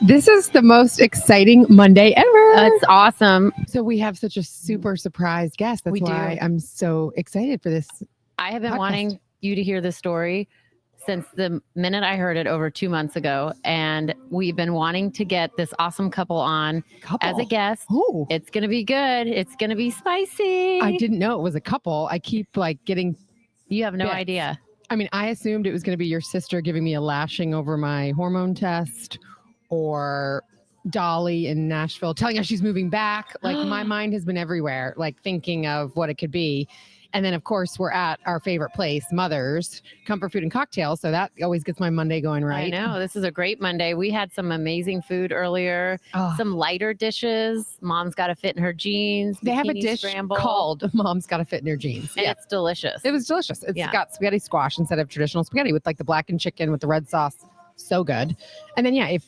This is the most exciting Monday ever. That's awesome. So we have such a super surprise guest. That's why I'm so excited for this. I have been podcast. wanting you to hear this story since the minute I heard it over 2 months ago. And we've been wanting to get this awesome couple on as a guest. Oh, It's going to be good. It's going to be spicy. I didn't know it was a couple. I keep getting. You have no bits. idea. I mean, I assumed it was going to be your sister giving me a lashing over my hormone test, or Dolly in Nashville telling us she's moving back. My mind has been everywhere, thinking of what it could be. And then, of course, we're at our favorite place, Mother's, Comfort Food and Cocktails. So that always gets my Monday going right. I know. This is a great Monday. We had some amazing food earlier, some lighter dishes. Mom's got to fit in her jeans. They have a dish scramble. called Mom's Got to Fit in Her Jeans. And it's delicious. It was delicious. It's got spaghetti squash instead of traditional spaghetti with the blackened chicken with the red sauce. So good. And then, if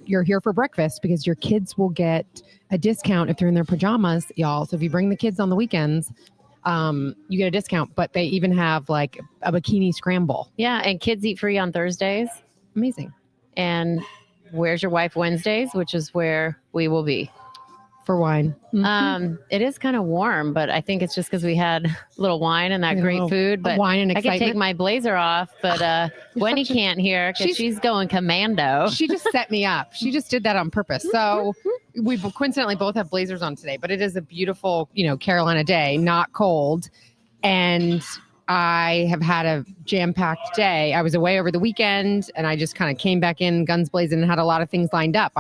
you're here for breakfast, because your kids will get a discount if they're in their pajamas, y'all. So if you bring the kids on the weekends, you get a discount, but they even have a bikini scramble. Yeah. And kids eat free on Thursdays. Amazing. And Where's Your Wife Wednesdays, which is where we will be. For wine. Mm-hmm. It is kind of warm, but I think it's just because we had a little wine and that great food. But wine and excitement. I can take my blazer off, but Guenn can't hear because she's going commando. She just set me up. She just did that on purpose. So we coincidentally both have blazers on today, but it is a beautiful, Carolina day, not cold. And I have had a jam-packed day. I was away over the weekend and I just kind of came back in guns blazing and had a lot of things lined up.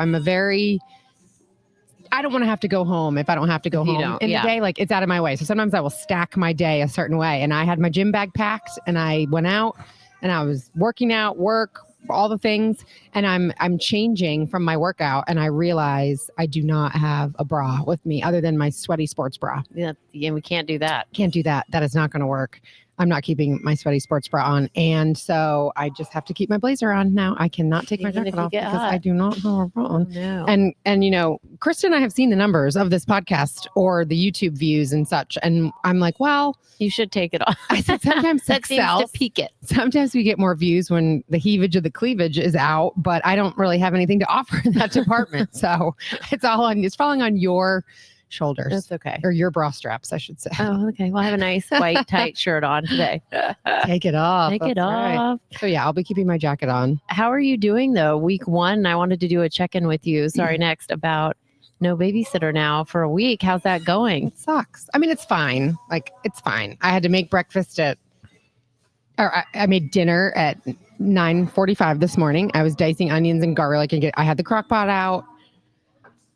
I don't want to have to go home if I don't have to go home in the day. It's out of my way. So sometimes I will stack my day a certain way. And I had my gym bag packed and I went out and I was working out, work, all the things. And I'm changing from my workout and I realize I do not have a bra with me other than my sweaty sports bra. Yeah, we can't do that. Can't do that. That is not going to work. I'm not keeping my sweaty sports bra on. And so I just have to keep my blazer on now. I cannot take my jacket off because I do not have a bra on. No. And Krista and I have seen the numbers of this podcast or the YouTube views and such. And I'm like, well, you should take it off. I said sometimes that seems to peak it. Sometimes we get more views when the heavage of the cleavage is out, but I don't really have anything to offer in that department. So it's falling on your shoulders. That's okay. Or your bra straps, I should say. Oh, okay. Well, I have a nice white tight shirt on today. Take it off. Take it off. So I'll be keeping my jacket on. How are you doing though? Week 1, I wanted to do a check-in with you. Next about no babysitter now for a week. How's that going? It sucks. I mean, it's fine. It's fine. I had to make breakfast I made dinner at 9:45 this morning. I was dicing onions and garlic I had the crock pot out.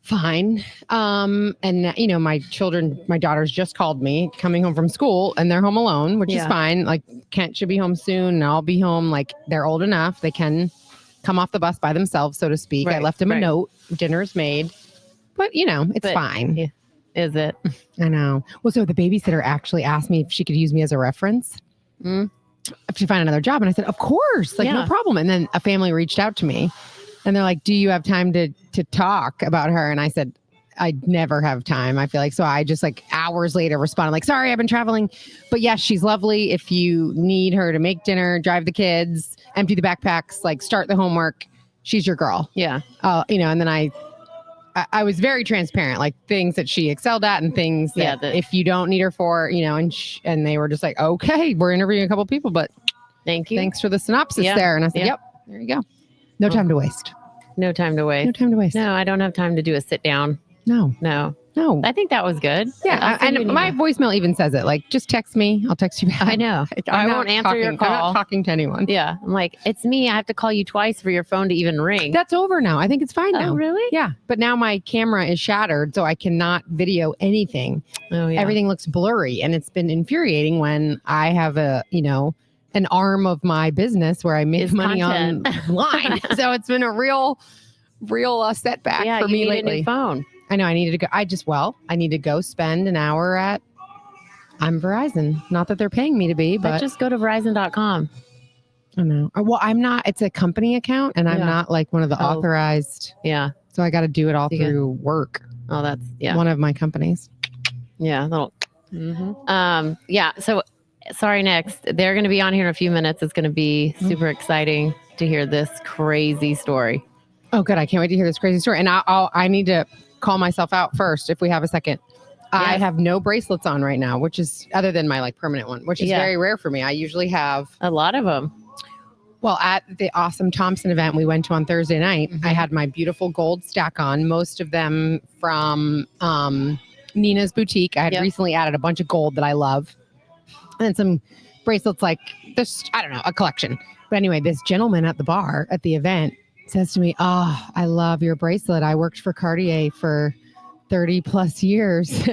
Fine. And my daughters just called me coming home from school and they're home alone, which is fine. Kent should be home soon and I'll be home. They're old enough. They can come off the bus by themselves, so to speak. Right, I left them a note. Dinner's made, but it's fine. Yeah. Is it? I know. Well, so the babysitter actually asked me if she could use me as a reference to find another job. And I said, of course, no problem. And then a family reached out to me. And they're like, do you have time to talk about her? And I said, I never have time, I feel like. So I just hours later responded sorry, I've been traveling. But yes, she's lovely. If you need her to make dinner, drive the kids, empty the backpacks, start the homework, she's your girl. Yeah. And then I was very transparent, things that she excelled at and things that if you don't need her for, and they were just okay, we're interviewing a couple people, but thank you. Thanks for the synopsis there. And I said, yep, there you go. No time to waste. No time to waste. No time to waste. No, I don't have time to do a sit down. No. I think that was good. Yeah. And my voicemail even says it. Just text me. I'll text you back. I know. I won't answer your call. I'm not talking to anyone. Yeah. I'm it's me. I have to call you twice for your phone to even ring. That's over now. I think it's fine now. Oh, really? Yeah. But now my camera is shattered, so I cannot video anything. Oh, yeah. Everything looks blurry. And it's been infuriating when I have an arm of my business where I make money online. So it's been a real setback for me lately. A new phone. I know I needed to go. I need to go spend an hour I'm Verizon. Not that they're paying me to be, but just go to Verizon.com. I know. Well, I'm not, it's a company account and I'm not one of the authorized. Yeah. So I got to do it all through work. Oh, that's one of my companies. Yeah. So sorry, next. They're going to be on here in a few minutes. It's going to be super exciting to hear this crazy story. Oh, good. I can't wait to hear this crazy story. And I need to call myself out first if we have a second. I Yes. have no bracelets on right now, which is other than my like permanent one, which is Yeah. very rare for me. I usually have, A lot of them. well, at the awesome Thompson event we went to on Thursday night, Mhm. I had my beautiful gold stack on, most of them from Nina's boutique. I had Yep. recently added a bunch of gold that I love. And then some bracelets like this, I don't know, a collection. But anyway, this gentleman at the bar at the event says to me, "Oh, I love your bracelet. I worked for Cartier for 30 plus years."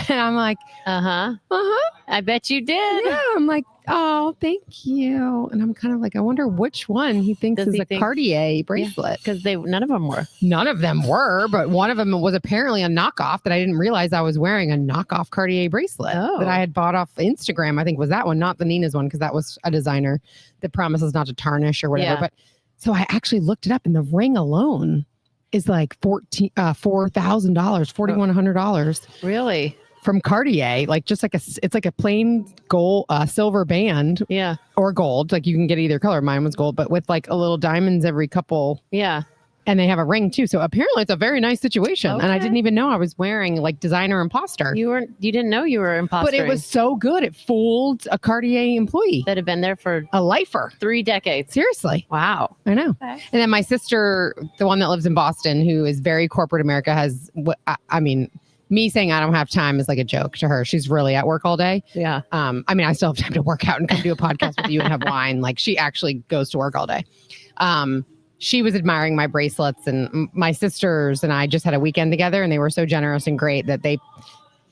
And I'm like, Uh-huh. uh-huh. I bet you did. Yeah. I'm like, "Oh, thank you." And I'm kind of like, I wonder which one he thinks Does is he a think- Cartier bracelet. Because none of them were. None of them were, but one of them was apparently a knockoff that I didn't realize I was wearing a knockoff Cartier bracelet Oh. that I had bought off Instagram. I think was that one, not the Nina's one, because that was a designer that promises not to tarnish or whatever. Yeah. But so I actually looked it up, and the ring alone is like $4,000, $4,100 Really? from Cartier. Like just like it's like a plain gold, silver band Yeah. or gold. Like you can get either color. Mine was gold, but with like a little diamonds every couple. Yeah. And they have a ring too. So apparently it's a very nice situation. And I Okay. didn't even know I was wearing like designer imposter. You didn't know you were imposter. But it was so good. It fooled a Cartier employee, that had been there for a lifer. 3 decades. Seriously. Wow. I know. Okay. And then my sister, the one that lives in Boston, who is very corporate America, has what I mean, me saying I don't have time is like a joke to her. She's really at work all day. Yeah. I mean, I still have time to work out and come do a podcast with you and have wine. Like she actually goes to work all day. She was admiring my bracelets, and my sisters and I just had a weekend together, and they were so generous and great that they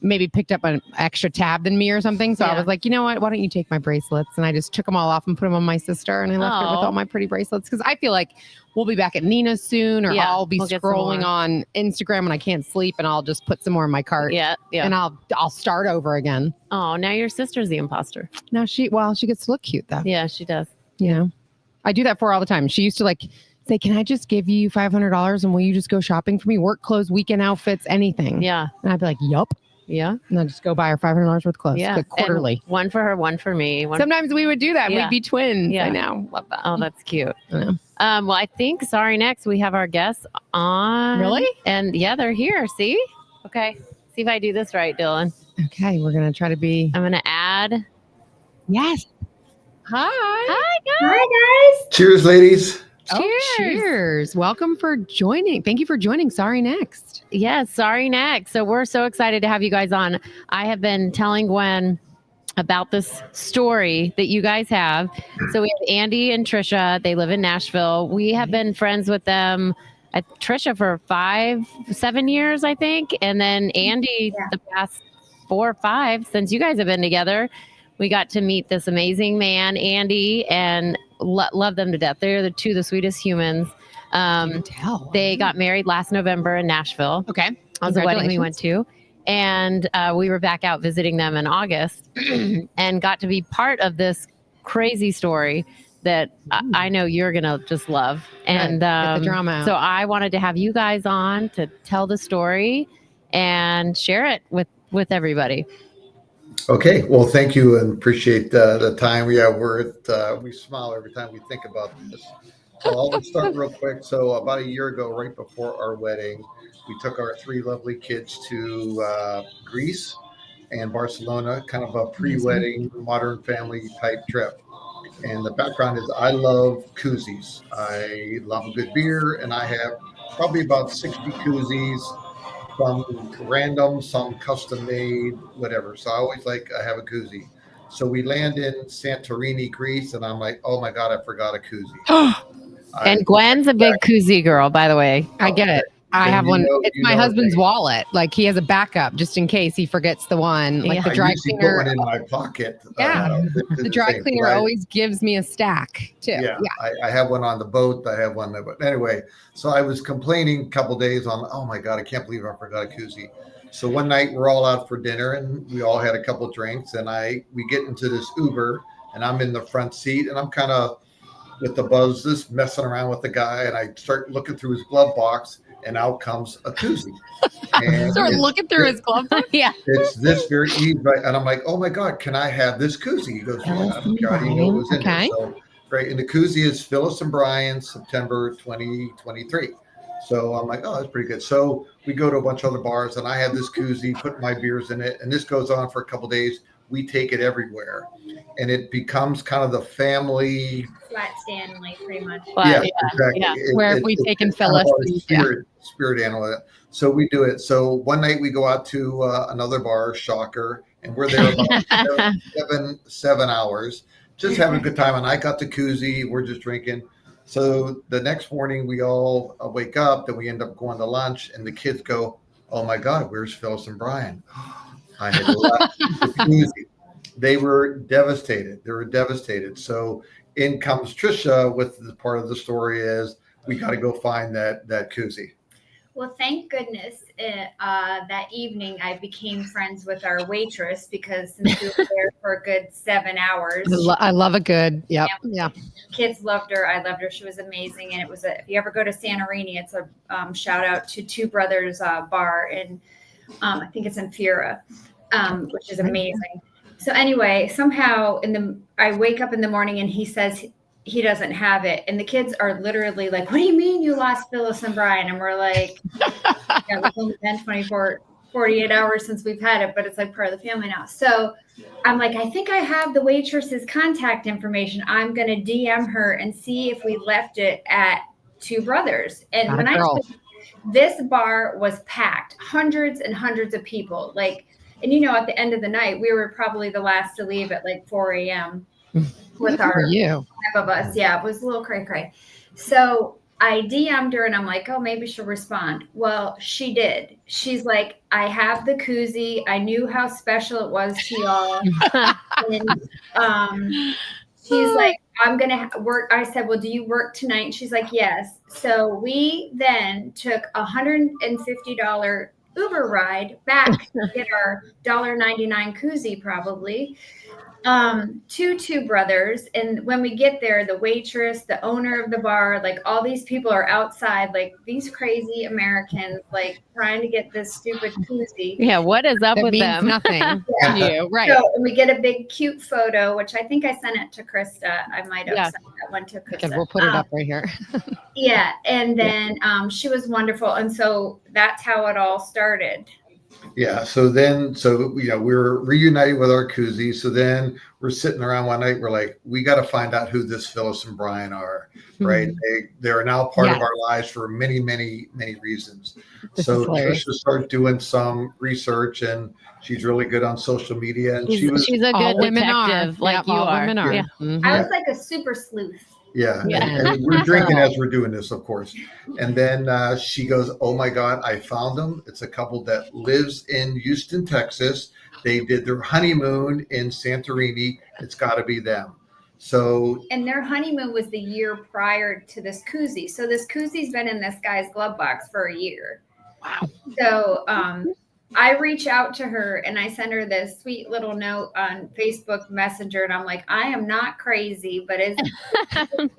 maybe picked up an extra tab than me or something. So I Yeah. was like, you know what? Why don't you take my bracelets? And I just took them all off and put them on my sister, and I left her with Aw. all my pretty bracelets because I feel like we'll be back at Nina's soon, or Yeah, I'll be we'll get some scrolling more. on Instagram and I can't sleep, and I'll just put some more in my cart. Yeah. Yeah. And I'll start over again. Oh, now your sister's the imposter. Now she gets to look cute though. Yeah, she does. You know, I do that for her all the time. She used to like say, "Can I just give you $500 and will you just go shopping for me? Work clothes, weekend outfits, anything." Yeah. And I'd be like, "Yup." Yeah. And I'd just go buy her $500 worth of clothes. Yeah. Like quarterly. And one for her, one for me. One Sometimes we would do that. Yeah. We'd be twins. Yeah. I know. Love that. Oh, that's cute. I know. Well, I think sorry next we have our guests on. Really? And yeah, they're here. See? Okay. See if I do this right, Dylan. Okay, we're gonna try to be. I'm gonna add. Yes. Hi. Hi guys. Hi guys. Cheers, ladies. Oh, cheers. Welcome for joining. Thank you for joining. Sorry, next. Yes, sorry next. So we're so excited to have you guys on. I have been telling Guenn about this story that you guys have. So we have Andy and Trisha. They live in Nashville. We have been friends with them. Trisha for 7 years, I think. And then Andy the past 4 or 5 since you guys have been together. We got to meet this amazing man, Andy, and love them to death. They're the sweetest humans. Tell. They got married last November in Nashville. Okay. That was the wedding we went to. And we were back out visiting them in August and got to be part of this crazy story that I know you're going to just love. And Get the drama out. so I wanted to have you guys on to tell the story and share it with everybody. Okay, well, thank you and appreciate the time. Yeah, we smile every time we think about this. So I'll start real quick. So about a year ago, right before our wedding, we took our 3 lovely kids to Greece and Barcelona, kind of a pre-wedding modern family type trip. And the background is I love koozies. I love a good beer, and I have probably about 60 koozies. Some random, some custom made, whatever. So I have a koozie. So we land in Santorini, Greece, and I'm like, oh my God, I forgot a koozie. And Gwenn's a big koozie girl, by the way. I get it. I And have you one. know- It's you my know husband's they- wallet. Like he has a backup just in case he forgets the one. Like Yeah. the I dry usually put cleaner. one in my pocket. Yeah. The dry thing. cleaner Right. always gives me a stack too. Yeah, I have one on the boat. I have one there. But anyway, so I was complaining a couple days on, oh my God, I can't believe I forgot a koozie. So one night we're all out for dinner and we all had a couple drinks and we get into this Uber and I'm in the front seat and I'm kind of with the buzz, just messing around with the guy. And I start looking through his glove box and out comes a koozie. And Start it's- looking through his glove box. Yeah. It's this very easy, right? And I'm like, oh my God, can I have this koozie? He goes, yeah, I don't care. I didn't know it was in Okay. there. So great. And the koozie is Phyllis and Brian, September 2023. So I'm like, oh, that's pretty good. So we go to a bunch of other bars, and I have this koozie, put my beers in it, and this goes on for a couple of days. We take it everywhere, and it becomes kind of the family Flat Stanley, pretty much. yeah, exactly. yeah. Where we taken Phyllis. Spirit animal. So we do it. So one night we go out to another bar, shocker, and we're there about 7 hours, just having a good time. And I got the koozie. We're just drinking. So the next morning we all wake up, then we end up going to lunch, and the kids go, "Oh my God, where's Phyllis and Brian?" I had left the koozie. They were devastated. So in comes Trisha with the part of the story is we got to go find that koozie. Well, thank goodness that evening I became friends with our waitress, because since we were there for a good 7 hours. I love a good, yeah. Kids loved her. I loved her. She was amazing. And it was if you ever go to Santorini, it's a shout out to Two Brothers bar. And I think it's in Fira, which is amazing. So anyway, somehow I wake up in the morning and he says he doesn't have it. And the kids are literally like, "What do you mean you lost Phyllis and Brian?" And we're like, yeah, it's only been 48 hours since we've had it, but it's like part of the family now. So I'm like, I think I have the waitress's contact information. I'm going to DM her and see if we left it at Two Brothers. And when this bar was packed, hundreds and hundreds of people, like, and at the end of the night, we were probably the last to leave at like 4 a.m. with our 5 of us. Yeah, it was a little cray-cray. So I DM'd her and I'm like, oh, maybe she'll respond. Well, she did. She's like, I have the koozie. I knew how special it was to y'all. And she's like, I'm going to work. I said, well, do you work tonight? And she's like, yes. So we then took $150 Uber ride back to get our $1.99 koozie probably to Two Brothers. And when we get there, the waitress, the owner of the bar, like all these people are outside, like these crazy Americans, like trying to get this stupid koozie. Yeah, what is up that with means them? Nothing to you, right? So, and we get a big cute photo, which I think I sent it to Krista. I might have sent that one to Krista. Okay, we'll put it up right here. Yeah, and then she was wonderful, and so that's how it all started. Yeah. So we're reunited with our koozie. So then we're sitting around one night. We're like, we got to find out who this Phyllis and Brian are, right? They are now part of our lives for many, many, many reasons. So Trisha started doing some research, and she's really good on social media. And she's a good detective, like you are. Women are. Yeah. I was like a super sleuth. Yeah. And we're drinking as we're doing this, of course. And then she goes, oh my God, I found them. It's a couple that lives in Houston, Texas. They did their honeymoon in Santorini. It's got to be them. And their honeymoon was the year prior to this koozie. So this koozie's been in this guy's glove box for a year. Wow. So I reach out to her and I send her this sweet little note on Facebook Messenger, and I'm like, I am not crazy, but it's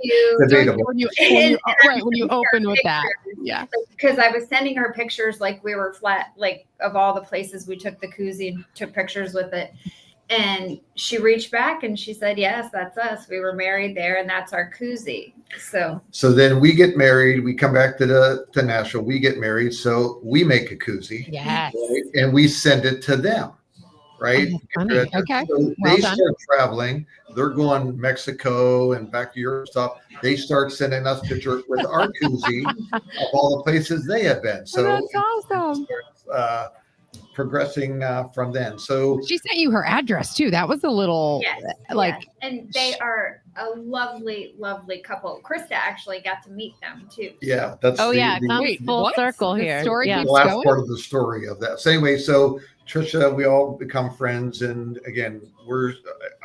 you. When you open with that, yeah. Because I was sending her pictures like we were flat, like of all the places we took the koozie and took pictures with it. And she reached back and she said, yes, that's us. We were married there, and that's our koozie. So then we get married. We come back to Nashville. We get married. So we make a koozie. Yes. Right? And we send it to them. Right. Okay. So they start traveling. They're going Mexico and back to Europe stuff. They start sending us pictures with our koozie of all the places they have been. So that's awesome. Progressing from then. So she sent you her address too. That was a little and they are a lovely, lovely couple. Krista actually got to meet them too. Yeah, that's full circle here. Story the last part of the story of that. So anyway, so Trisha, we all become friends, and again,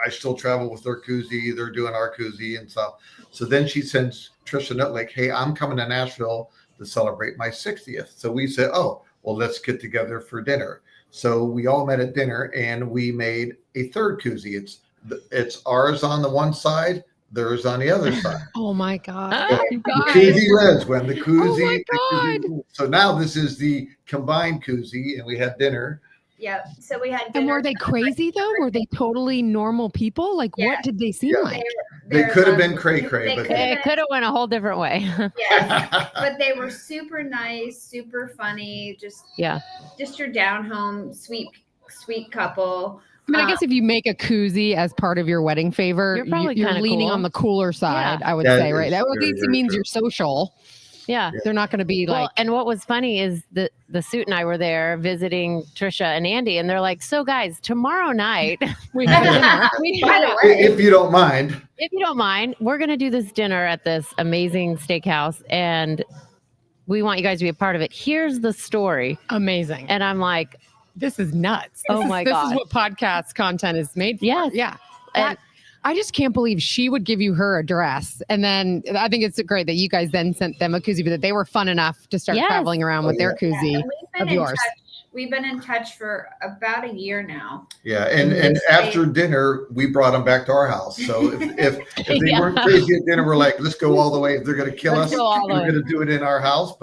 I still travel with their koozie. They're doing our koozie and stuff. So then she sends Trisha a note like, "Hey, I'm coming to Nashville to celebrate my 60th." So we said, "Oh, well, let's get together for dinner." So we all met at dinner, and we made a third koozie. It's ours on the one side, theirs on the other side. Oh my God! So the koozie lives when the koozie. Oh my God! So now this is the combined koozie, and we had dinner. Yeah. So we had dinner. And were they crazy though? Were they totally normal people? Like, what did they seem like? They They're could have been lovely. cray-cray, They but could have It could have went a whole different way. Yes, but they were super nice, super funny. Yeah. Just your down home, sweet couple. I mean, I guess if you make a koozie as part of your wedding favor, You're probably you're kinda leaning cool. on the cooler side, I would That say, right? is That at very, least it very means true. you're social. Yeah. They're not going to be Well, like, and what was funny is the suit and I were there visiting Trisha and Andy, and they're like, "So guys, tomorrow night, we have dinner. By the way, If you don't mind. if you don't mind, we're gonna do this dinner at this amazing steakhouse, and we want you guys to be a part of it. Here's the story." Amazing. And I'm like, This is nuts. Oh This my is, This God. is what podcast content is made for. Yes. Yeah. And- I just can't believe she would give you her address. And then I think it's great that you guys then sent them a koozie, but that they were fun enough to start Yes. traveling around with their koozie of yours. We've been in touch for about a year now. Yeah, and after dinner, we brought them back to our house. So if they Yeah. weren't crazy at dinner, we're like, let's go all the way. If they're going to kill Let's us, go all the we're way. going to do it in our house.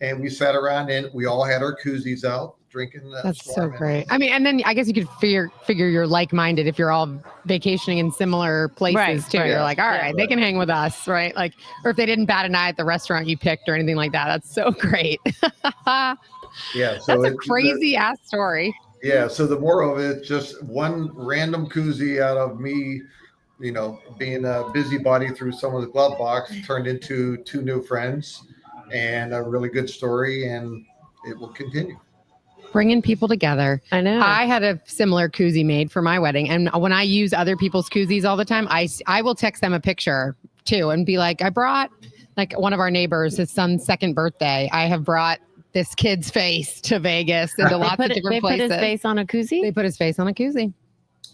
And we sat around and we all had our koozies out drinking. That's so Swarm. great. I mean, and then I guess you could figure you're like-minded if you're all vacationing in similar places Right, too. right. You're like, all right, Yeah. they can hang with us, right? Like, or if they didn't bat an eye at the restaurant you picked or anything like that. That's so great. Yeah, so That's a crazy ass story. Yeah, so the moral of it, just one random koozie out of me, being a busybody through someone's glove box turned into two new friends and a really good story, and it will continue. Bringing people together. I know. I had a similar koozie made for my wedding. And when I use other people's koozies all the time, I will text them a picture too and be like, I brought like one of our neighbors, his son's second birthday. I have brought this kid's face to Vegas and to lots of different they places. put his face on a koozie. They put his face on a koozie.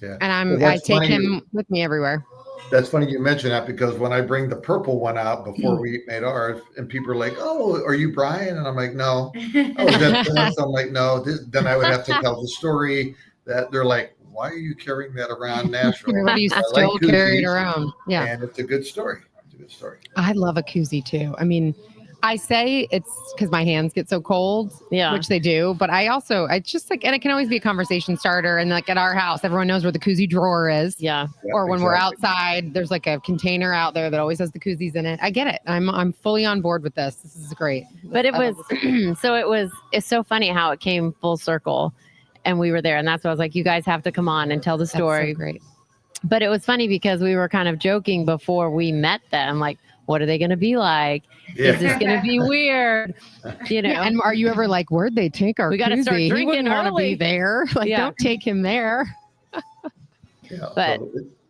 Yeah. And Well, I that's take funny. him with me everywhere. That's funny you mention that because when I bring the purple one out before we made ours, and people are like, "Oh, are you Brian?" And I'm like, "No." Oh, that's I'm like, "No." Then I would have to tell the story that they're like, "Why are you carrying that around Nashville?" What do you I still like carry it koozies, around? Yeah. and it's a good story. It's a good story. I love a koozie too. I mean, I say it's because my hands get so cold, Yeah. which they do. But I just like, and it can always be a conversation starter. And like at our house, everyone knows where the koozie drawer is. Yeah. Yeah, Or when we're exactly. outside, there's like a container out there that always has the koozies in it. I get it. I'm fully on board with this. This is great. But it I was love it's so funny how it came full circle, and we were there, and that's why I was like, you guys have to come on and tell the That's so story. great. But it was funny because we were kind of joking before we met them, like, what are they going to be like? Is this going to be weird? You know, Yeah, and are you ever like, where'd they take our We gotta koozie? start He drinking wouldn't want to early. be there. Like, Yeah. don't take him there. Yeah, But- so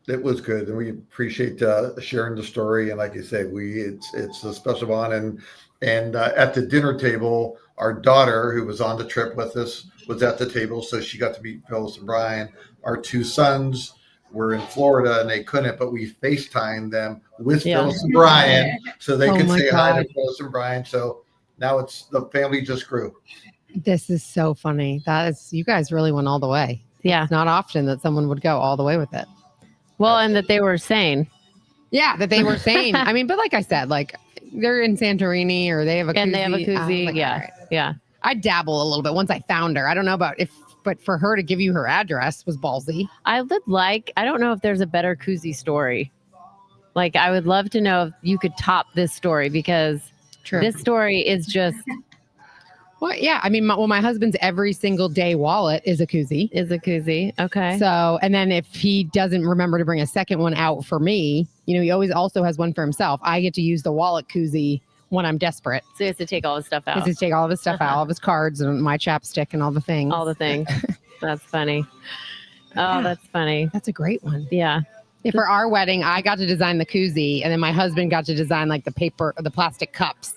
it was good, and we appreciate sharing the story. And like you said, it's a special one. And at the dinner table, our daughter, who was on the trip with us, was at the table, so she got to meet Phyllis and Brian. Our two sons were in Florida, and they couldn't, but we FaceTimed them with Yeah. Phyllis and Brian, so they Oh could my say hi God. to Phyllis and Brian. So now the family just grew. This is so funny. You guys really went all the way. yeah. It's not often that someone would go all the way with it. Well, and that they were sane. Yeah, that they were saying. I mean, but like I said, like they're in Santorini or they have a koozie. And they have a I was koozie. like, Yeah. all right. Yeah. I dabble a little bit once I found her. I don't know about but for her to give you her address was ballsy. I don't know if there's a better koozie story. Like, I would love to know if you could top this story, because True. this story is just Well, yeah. I mean, my husband's every single day wallet is a koozie. is a koozie. Okay. So, and then if he doesn't remember to bring a second one out for me, he always also has one for himself. I get to use the wallet koozie when I'm desperate. So he has to take all his stuff He out. has to take all of his stuff out, all of his cards and my chapstick and all the things. All the things. That's funny. Oh, that's funny. That's a great one. Yeah. Yeah, for our wedding, I got to design the koozie, and then my husband got to design like the plastic cups.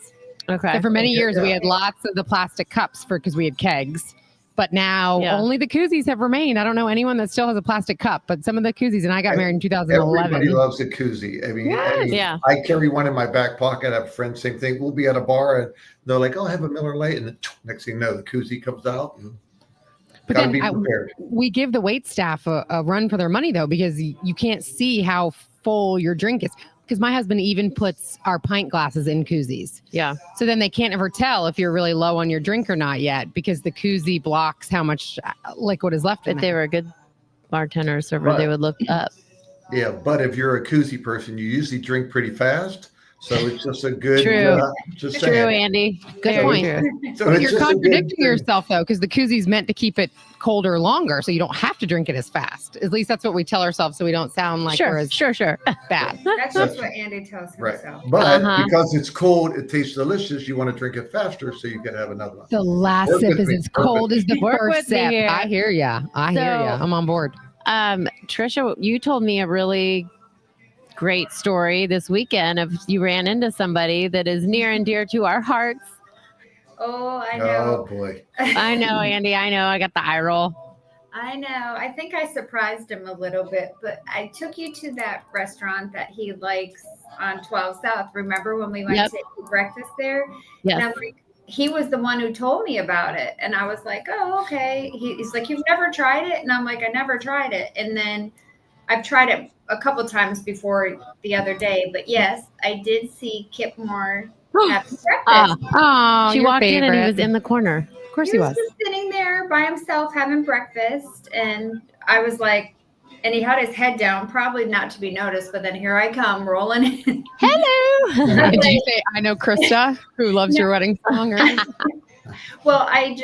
Okay. So for many years, we Yeah. had lots of the plastic cups because we had kegs. But now Yeah. only the koozies have remained. I don't know anyone that still has a plastic cup, but some of the koozies, and I got married in 2011. Everybody loves a koozie. I mean, Yes. Yeah. I carry one in my back pocket. I have friends, same thing. We'll be at a bar and they're like, "Oh, I have a Miller Lite," and then, next thing you know, the koozie comes out. And But gotta then be prepared. we give the wait staff a run for their money though, because you can't see how full your drink is. Because my husband even puts our pint glasses in koozies. Yeah. So then they can't ever tell if you're really low on your drink or not yet, because the koozie blocks how much liquid is left in If they there. were a good bartender or server, they would look up. Yeah, but if you're a koozie person, you usually drink pretty fast. So it's just a good, True. just True, saying. Andy. Good Very point. true. So it's You're just a good contradicting thing. yourself though, because the koozie's meant to keep it colder longer, so you don't have to drink it as fast. At least that's what we tell ourselves, so we don't sound like we're Sure, as sure. bad. That's just what Andy tells Right. himself. But Uh-huh. because it's cold, it tastes delicious. You want to drink it faster so you can have another one. The last Work sip with is me. as cold as the Work first with me sip. here. I hear ya. I hear ya. So- I'm on board. Trisha, you told me a really great story this weekend of you ran into somebody that is near and dear to our hearts. Oh, I know. Oh boy. I know, Andy. I know. I got the eye roll. I know. I think I surprised him a little bit, but I took you to that restaurant that he likes on 12 South. Remember when we went Yep. to eat breakfast there? And Yes. I'm like, he was the one who told me about it. And I was like, oh, okay. He's like, you've never tried it? And I'm like, I never tried it. And then I've tried it a couple times before the other day. But yes, I did see Kip Moore having breakfast. Oh, She your walked in and he favorite. was in the corner. Of course He was just sitting there by himself having breakfast. And I was like, and he had his head down, probably not to be noticed. But then here I come rolling in. Hello. And did you say, I know Krista, who loves your wedding song? Right? Well, I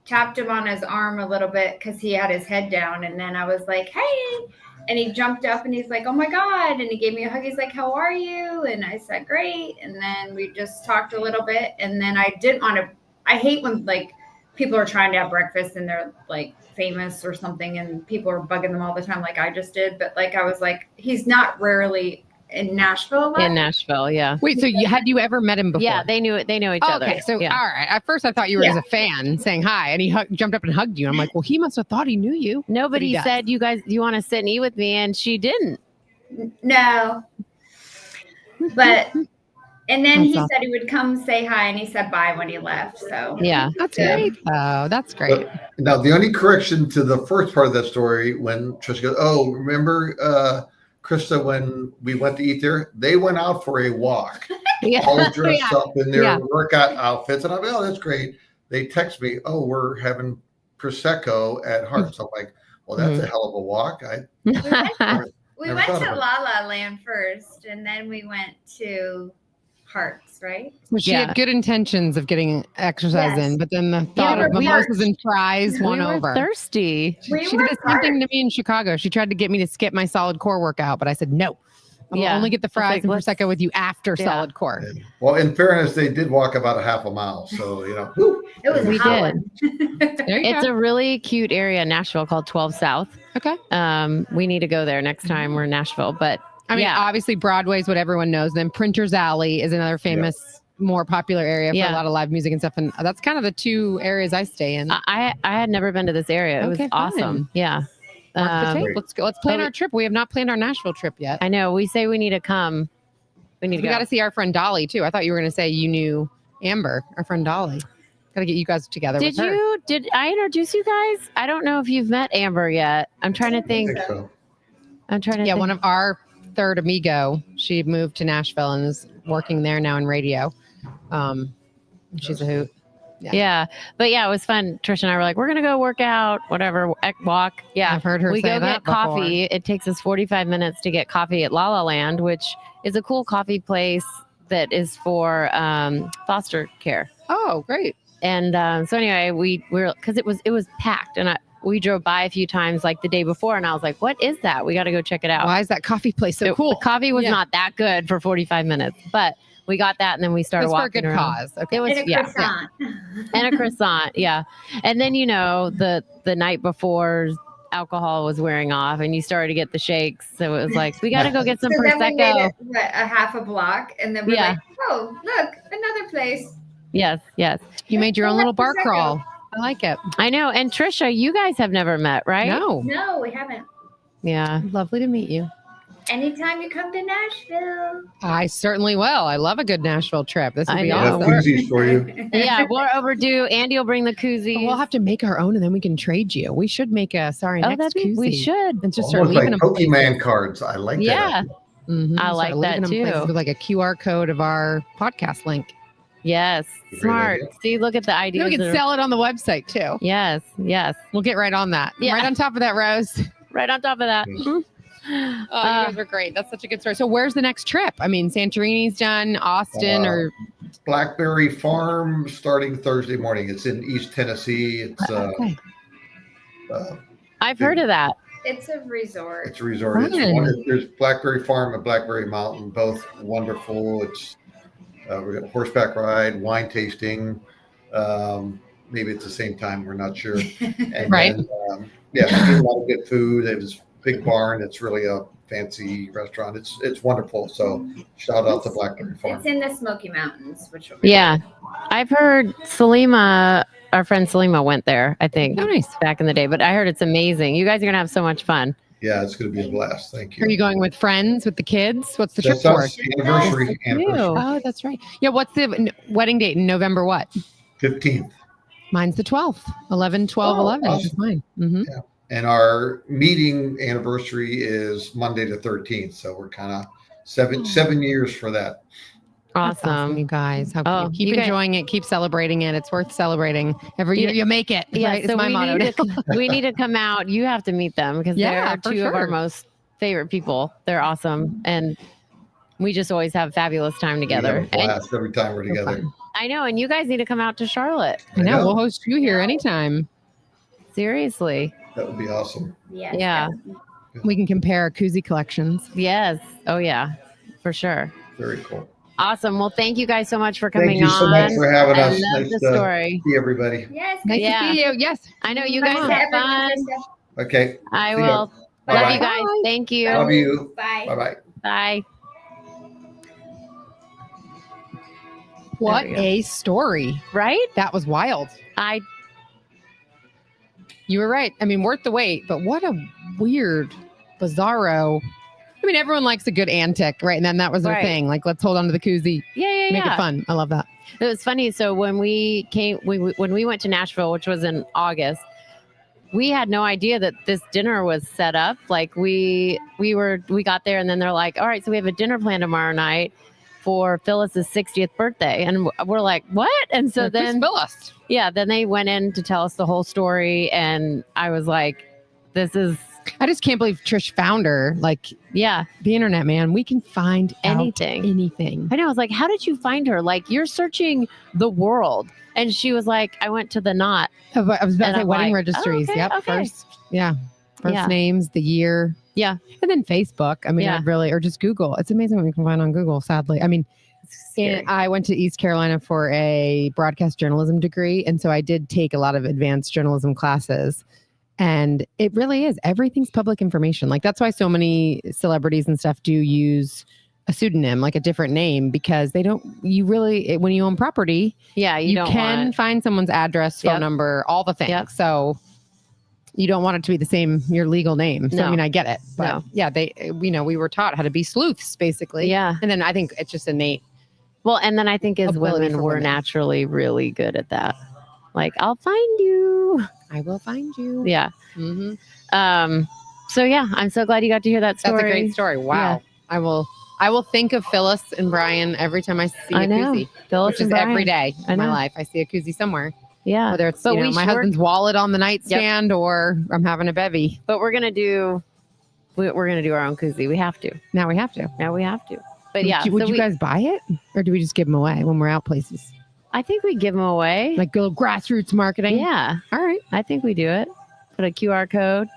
tapped him on his arm a little bit because he had his head down. And then I was like, hey. And he jumped up and he's like, oh my God. And he gave me a hug. He's like, how are you? And I said, great. And then we just talked a little bit. And then I didn't want to, I hate when like people are trying to have breakfast and they're like famous or something and people are bugging them all the time like I just did. But like, I was like, he's not rarely in Nashville a lot. In Nashville, yeah. Wait, so had you ever met him before? Yeah, they knew it. They know each other. Okay, so yeah. all right. At first, I thought you were as a fan saying hi, and he jumped up and hugged you. I'm like, well, he must have thought he knew you. Nobody But he said, you guys, you want to sit and eat with me? And she didn't. No. But, and then he That's said he would come say hi and he said bye when he left. So Yeah. That's Yeah. great. Oh, that's great. Now, the only correction to the first part of that story when Trisha goes, oh, remember Krista, when we went to eat there, they went out for a walk, Yeah. all dressed up in their Yeah. workout outfits. And I'm like, oh, that's great. They text me, oh, we're having Prosecco at Hart's. I'm like, well, that's a hell of a walk. we Never went thought to of it. La La Land first and then we went to Hearts, right? So she Yeah. had good intentions of getting exercise Yes. in, but then the thought but of we mimosas were- and fries won we were over. thirsty. We She were did the same thing to me in Chicago. She tried to get me to skip my solid core workout, but I said no. I'm Yeah. only get the fries like, and let's- prosecco with you after Yeah. solid core. Well, in fairness, they did walk about a half a mile. So, you know, whew. It was We hot. There you It's go. a really cute area in Nashville called 12 South. Okay. We need to go there next time we're in Nashville. But I mean, yeah. obviously Broadway's what everyone knows. Then Printer's Alley is another famous, more popular area for Yeah. a lot of live music and stuff. And that's kind of the two areas I stay in. I had never been to this area. It Okay, was awesome. fun. Yeah. Mark the tape. Great. Let's go. Let's plan Oh, our trip. We have not planned our Nashville trip yet. I know. We say we need to come. We need to We go. got to see our friend Dolly too. I thought you were going to say you knew Amber, our friend Dolly. Got to get you guys together. Did with her. you? Did I introduce you guys? I don't know if you've met Amber yet. I'm trying to I think. think so. I'm trying to Yeah, think. one of our third amigo. She moved to Nashville and is working there now in radio. She's a hoot. Yeah. But yeah, it was fun. Trish and I were like, we're going to go work out, whatever, walk. Yeah. I've heard her We say go that get coffee. It takes us 45 minutes to get coffee at La La Land, which is a cool coffee place that is for foster care. Oh, great. And so anyway, we were, because it was packed, and we drove by a few times like the day before, and I was like, what is that? We got to go check it out. Why is that coffee place so cool? The coffee was Yeah. not that good for 45 minutes, but we got that, and then we started It's for a walking good around. cause. Okay. It was, And a yeah. croissant. And a croissant, yeah. And then the night before, alcohol was wearing off, and you started to get the shakes. So it was like, we got to go get some So then we made prosecco. it, a half a block, and then we're Yeah. like, "Oh, look, another place." Yes, yes, You made your own little bar Prosecco. crawl. I like it. I know. And Trisha, you guys have never met, right? No. No, we haven't. Yeah. Lovely to meet you. Anytime you come to Nashville, I certainly will. I love a good Nashville trip. This would I be know. That's awesome. koozies for you. Yeah, we're overdue. Andy will bring the koozies. We'll have to make our own and then we can trade you. We should make a oh, next koozie. we should. And just start Almost like leaving them. Pokemon cards. I like that. Yeah. idea. Mhm. I Start like leaving that them places too. With like a QR code of our podcast link. Yes. Great Smart. idea. See, look at the Then ideas. we can that are- sell it on the website too. Yes. Yes. We'll get right on that. Yeah. Right on top of that, Rose. Right on top of that. Yes. you guys are great. That's such a good story. So where's the next trip? I mean, Santorini's done, Austin, or Blackberry Farm starting Thursday morning. It's in East Tennessee. It's okay. I've heard of that. It's a resort. It's a resort. There's Blackberry Farm and Blackberry Mountain, both wonderful. It's we got a horseback ride, wine tasting. Maybe at the same time, we're not sure. And Right. then, a lot of good food. It was a big barn. It's really a fancy restaurant. It's wonderful. So shout out to Blackberry Farm. It's in the Smoky Mountains, which will be Yeah. I've heard Salima, our friend Salima went there, I think, Oh, nice. back in the day. But I heard it's amazing. You guys are going to have so much fun. Yeah, it's going to be a blast. Thank you. Are you going with friends, with the kids? What's the trip That's for? us, anniversary. Oh, that's right. Yeah, what's the wedding date in November? What? 15th. Mine's the 12th. 11, 12, Oh, 11 awesome. is mine. Mm-hmm. And our meeting anniversary is Monday the 13th. So we're kind of 7 years for that. That's Awesome. you guys. How Oh, keep you guys- enjoying it. Keep celebrating it. It's worth celebrating. Every year you make it. Yeah, right? so It's my motto. we need to come out. You have to meet them because Yeah, they're for two of our sure. most favorite people. They're awesome. And we just always have fabulous time We together. have a blast every time we're together. fun. I know. And you guys need to come out to Charlotte. I know. know. We'll host you here anytime. Seriously. That would be awesome. Yes, Yeah. We can compare koozie collections. Yes. Oh, yeah. For sure. Very cool. Awesome. Well, thank you guys so much for coming Thank you on. so much for having I us. love Nice the to story. see everybody. Yes. Nice Yeah. to see you. Yes. I know you Nice guys to have fun. everyone. Okay. I See ya. will. Love Bye-bye. you guys. Thank you. Love you. Bye. Bye-bye. Bye. What we go. a story. Right? That was wild. You were right. I mean, worth the wait, but what a weird, bizarro. I mean, everyone likes a good antic, right? And then that was their Right. thing. Like, let's hold on to the koozie, Yeah. make it fun. I love that. It was funny. So when we went to Nashville, which was in August, we had no idea that this dinner was set up. Like we got there and then they're like, all right, so we have a dinner plan tomorrow night for Phyllis's 60th birthday. And we're like, what? And so Like, who's then, Phyllis? then they went in to tell us the whole story. And I was like, this is, I just can't believe Trish found her. Like, yeah, the internet, man. We can find anything. out anything. I know. I was like, how did you find her? Like, you're searching the world. And she was like, I went to the Knot. I was about And to say I'm wedding like, registries. oh, okay, Yep. okay. First. Yeah. First Yeah. names, the year. Yeah. And then Facebook. I mean, Yeah. I'd really, or just Google. It's amazing what we can find on Google, sadly. I mean, Scary. I went to East Carolina for a broadcast journalism degree. And so I did take a lot of advanced journalism classes. And it really is. Everything's public information. Like, that's why so many celebrities and stuff do use a pseudonym, like a different name, because they don't, you really, when you own property, Yeah, you don't can want. find someone's address, phone Yep. number, all the things. Yep. So you don't want it to be the same, your legal name. So, I No. mean, I get it. But No. yeah, we were taught how to be sleuths, basically. Yeah. And then I think it's just innate. Well, and then I think as Ability women, for we're women. naturally really good at that. Like, I'll find you. I will find you. Yeah. Mhm. So yeah, I'm so glad you got to hear that story. That's a great story. Wow. I will think of Phyllis and Brian every time I see I a know. koozie, Phyllis which and is Brian. every day I of my know. life. I see a koozie somewhere, Yeah. whether it's But my we husband's wallet on the nightstand or I'm having a bevy. But we're gonna do our own koozie. We have to. Now we have to. Now we have to. But yeah, Would so you we- guys buy it, or do we just give them away when we're out places? I think we give them away. Like little grassroots marketing. Yeah, All right. I think we do it. Put a QR code.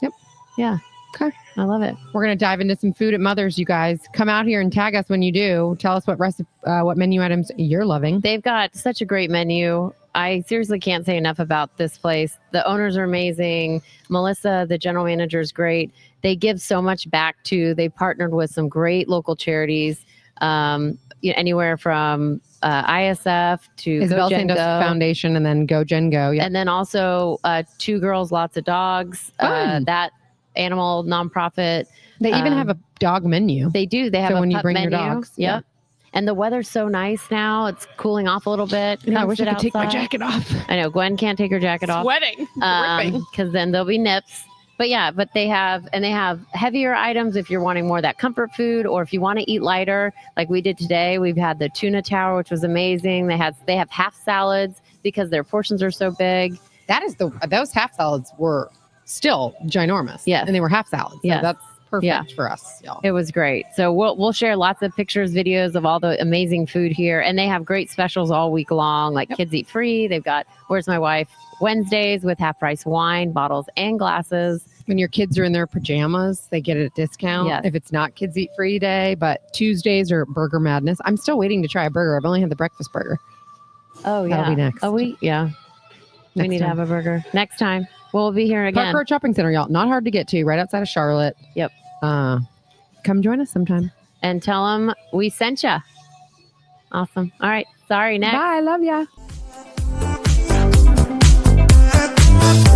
Yep. Yeah. Okay. I love it. We're gonna dive into some food at Mother's. You guys come out here and tag us when you do. Tell us what menu items you're loving. They've got such a great menu. I seriously can't say enough about this place. The owners are amazing. Melissa, the general manager, is great. They give so much back to. They partnered with some great local charities, anywhere from ISF to Isabel Go Gen Santos Go. Foundation, and then Go Gen Go. Yeah. And then also Two Girls, Lots of Dogs. Fun. That animal nonprofit. They even have a dog menu. They do. They have So a when you pup bring your menu. dogs, Yep. yeah. And the weather's so nice now. It's cooling off a little bit. I Come wish I sit could take my outside. jacket off. I know Gwen can't take her jacket off Sweating. Dripping. because then there'll be nips. But yeah, they have heavier items if you're wanting more of that comfort food, or if you want to eat lighter, like we did today. We've had the tuna tower, which was amazing. They have half salads because their portions are so big. That is those half salads were still ginormous. Yes. And they were half salads. So Yes. that's perfect for us, y'all. It was great. So we'll share lots of pictures, videos of all the amazing food here, and they have great specials all week long. Like Kids Eat Free. They've got Where's My Wife Wednesdays with half price wine bottles and glasses. When your kids are in their pajamas, they get a discount. Yes. If it's not Kids Eat Free Day, but Tuesdays are Burger Madness. I'm still waiting to try a burger. I've only had the breakfast burger. Oh That'll be next. Oh, we Next need to time. have a burger next time. We'll be here again. Park Road Shopping Center, y'all. Not hard to get to. Right outside of Charlotte. Yep. Come join us sometime. And tell them we sent you. Awesome. All right. Sorry, next. Bye. Love ya.